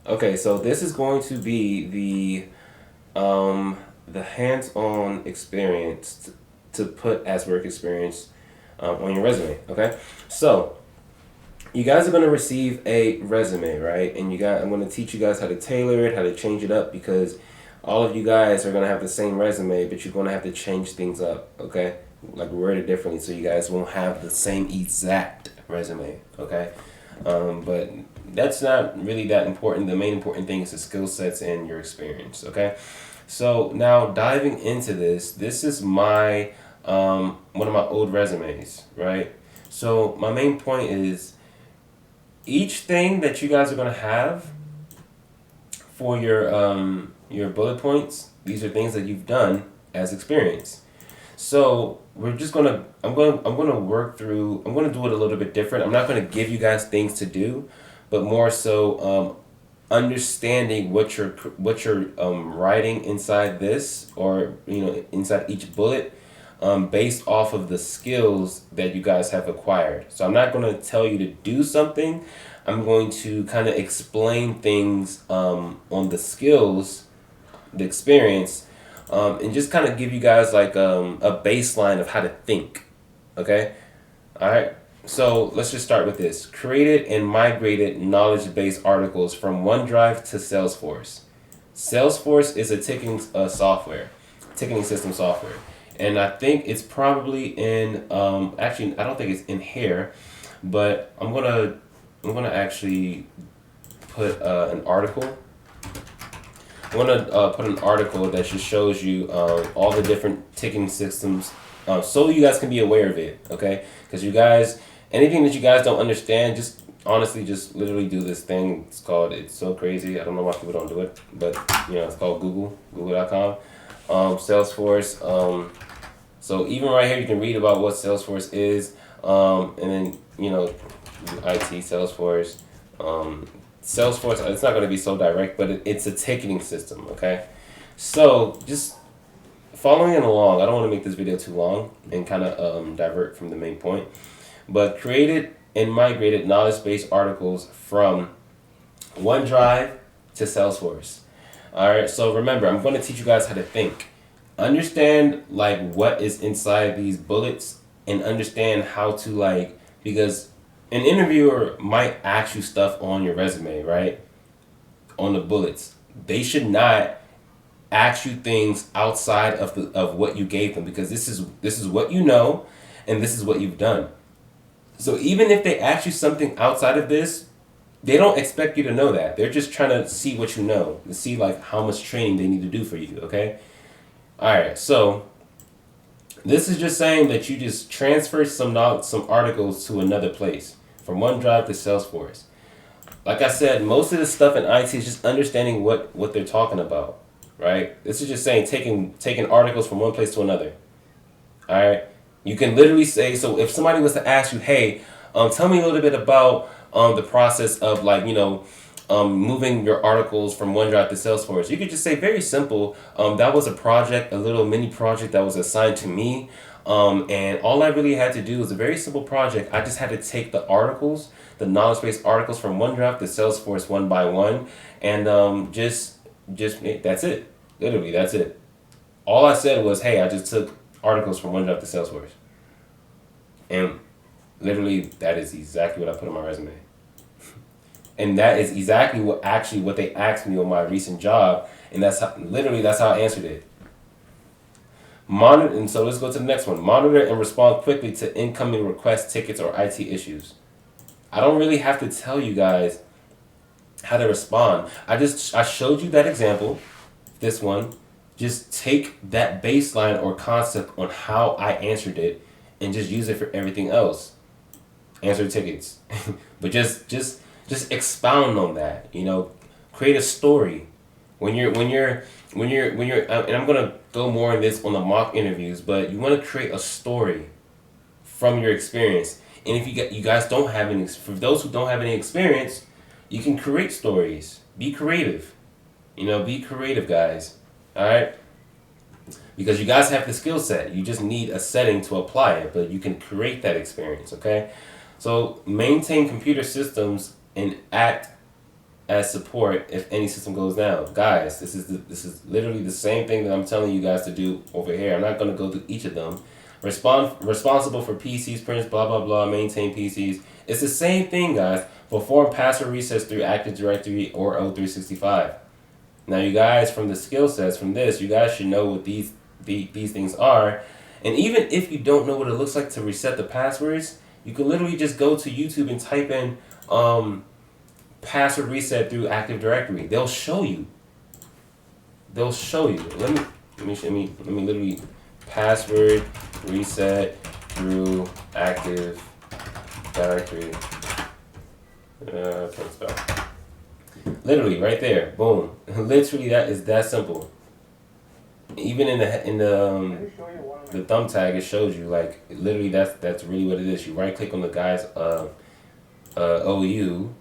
Okay, so this is going to be the hands-on experience to put as work experience on your resume. Okay, so you guys are going to receive a resume, right? And I'm going to teach you guys how to tailor it, how to change it up, because all of you guys are going to have the same resume, but you're going to have to change things up. Okay, like word it differently, so you guys won't have the same exact resume. Okay, but that's not really that important. The main important thing is the skill sets and your experience. Okay, so now diving into this is my one of my old resumes, right? So my main point is each thing that you guys are gonna have for your bullet points. These are things that you've done as experience. So we're just gonna I'm gonna work through. I'm gonna do it a little bit different. I'm not gonna give you guys things to do, but more so understanding what you're writing inside this, or inside each bullet, based off of the skills that you guys have acquired. So I'm not going to tell you to do something. I'm going to kind of explain things on the skills, the experience, and just kind of give you guys like a baseline of how to think. Okay? All right. So let's just start with this. Created and migrated knowledge base articles from OneDrive to Salesforce. Salesforce is a ticketing system software. And I think it's probably in, actually, I don't think it's in here, but I'm gonna actually put an article. I'm gonna put an article that just shows you all the different ticketing systems, so you guys can be aware of it. Okay, because you guys, anything that you guys don't understand, just honestly, just literally do this thing. It's so crazy. I don't know why people don't do it, but it's called Google.com, Salesforce. So even right here, you can read about what Salesforce is, and then IT Salesforce. Salesforce, it's not going to be so direct, but it's a ticketing system. Okay, so just following it along. I don't want to make this video too long and kind of divert from the main point, but created and migrated knowledge base articles from OneDrive to Salesforce. All right, so remember, I'm going to teach you guys how to think. Understand like what is inside these bullets, and understand how to because an interviewer might ask you stuff on your resume, right? On the bullets. They should not ask you things outside of what you gave them, because this is what you know, and this is what you've done. So even if they ask you something outside of this, they don't expect you to know that. They're just trying to see what you know, to see like how much training they need to do for you, okay? All right, so this is just saying that you just transfer some articles to another place from OneDrive to Salesforce. Like I said, most of the stuff in IT is just understanding what they're talking about, right? This is just saying taking articles from one place to another. All right, you can literally say, so if somebody was to ask you, hey, tell me a little bit about the process of moving your articles from OneDrive to Salesforce. You could just say very simple. That was a project, a little mini project that was assigned to me. And all I really had to do was a very simple project. I just had to take the articles, the knowledge base articles from OneDrive to Salesforce one by one. And just that's it. Literally, that's it. All I said was, hey, I just took articles from OneDrive to Salesforce. And literally, that is exactly what I put on my resume. And that is exactly what they asked me on my recent job, and that's how I answered it. Monitor, and so let's go to the next one. Monitor and respond quickly to incoming requests, tickets, or IT issues. I don't really have to tell you guys how to respond. I showed you that example, this one. Just take that baseline or concept on how I answered it, and just use it for everything else. Answer tickets, but just expound on that. Create a story. And I'm gonna go more on this on the mock interviews, but you want to create a story from your experience. And if you guys don't have any, for those who don't have any experience, you can create stories. Be creative. Be creative, guys. All right. Because you guys have the skill set. You just need a setting to apply it, but you can create that experience. Okay. So maintain computer systems and act as support if any system goes down. Guys, this is literally the same thing that I'm telling you guys to do over here. I'm not going to go through each of them. Responsible for PCs, printers, blah blah blah, maintain PCs. It's the same thing, guys. Perform password resets through Active Directory or O365. Now, you guys, from the skill sets from this, you guys should know what these things are. And even if you don't know what it looks like to reset the passwords, you can literally just go to YouTube and type in password reset through Active Directory. They'll show you. They'll show you. Let me literally password reset through Active Directory. Can't spell. Literally right there, boom. Literally that is that simple. Even in the thumb tag, it shows you like literally that's really what it is. You right click on the guy's OU,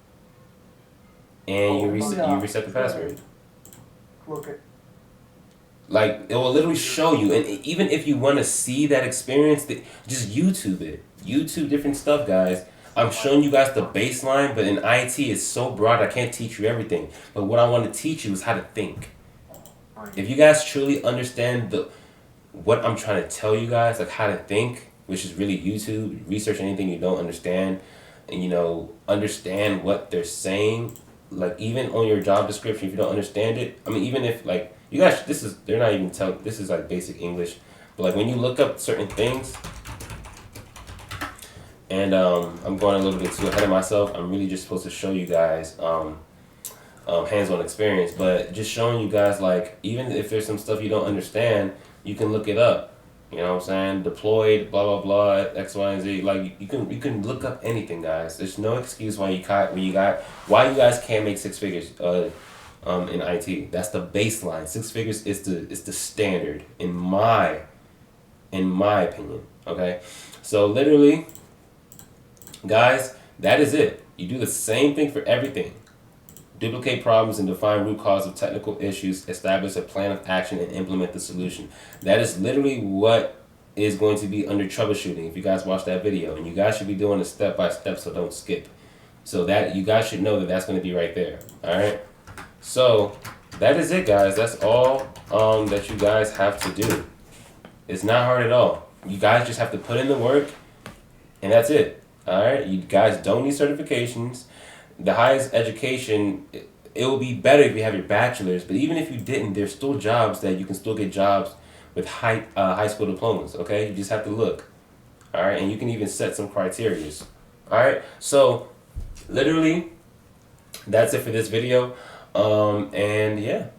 and you reset the password. Like it will literally show you, and even if you want to see that experience, just YouTube it. YouTube different stuff, guys. I'm showing you guys the baseline, but in IT it's so broad I can't teach you everything. But what I want to teach you is how to think. If you guys truly understand what I'm trying to tell you guys, like how to think, which is really YouTube, research anything you don't understand, and understand what they're saying. Like even on your job description, if you don't understand it, I mean, even if like you guys, they're not even telling. This is like basic English, but like when you look up certain things. And I'm going a little bit too ahead of myself. I'm really just supposed to show you guys hands-on experience, but just showing you guys like even if there's some stuff you don't understand, you can look it up. You know what I'm saying? Deployed, blah blah blah, X, Y, and Z. Like you can look up anything, guys. There's no excuse why you guys can't make six figures in IT. That's the baseline. Six figures is the standard in my opinion. Okay, so literally. Guys, that is it. You do the same thing for everything. Duplicate problems and define root cause of technical issues, establish a plan of action, and implement the solution. That is literally what is going to be under troubleshooting if you guys watch that video. And you guys should be doing it step by step, so don't skip. So that you guys should know that that's going to be right there. All right? So that is it, guys. That's all that you guys have to do. It's not hard at all. You guys just have to put in the work, and that's it. Alright, you guys don't need certifications. The highest education, it will be better if you have your bachelor's, but even if you didn't, there's still jobs that you can still get jobs with high school diplomas, okay? You just have to look. Alright, and you can even set some criteria. Alright, so literally, that's it for this video. And yeah.